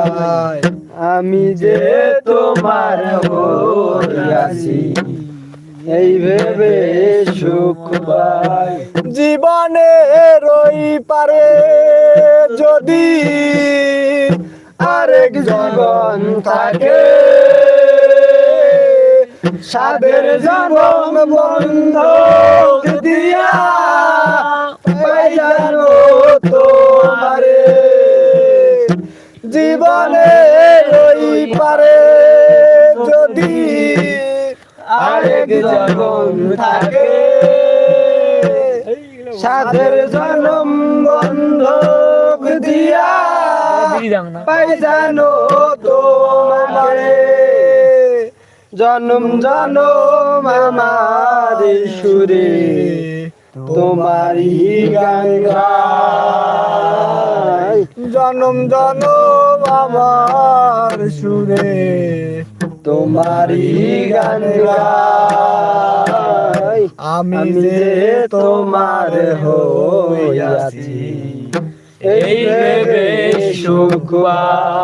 পাই, আমি যে তোমার হইয়াছি এই ভেবে সুখ পাই। জীবনের ওই পারে যদি আরেক জীবন থাকে, সাদের জীবন বন্ধক দিয়া পাই জানো তোমারে। জীবনের ওই পারে যদি আরেক জীবন থাকে, সাদের জনম বন্ধক দিয়া পাই জানো তোমারে। জনম জনম আমার সুরে তোমারি গান গাই, জনম জনম আমার সুরে তোমারি গান গাই। আমি যে তোমার হইয়াছি এই ভেবে সুখ পাই।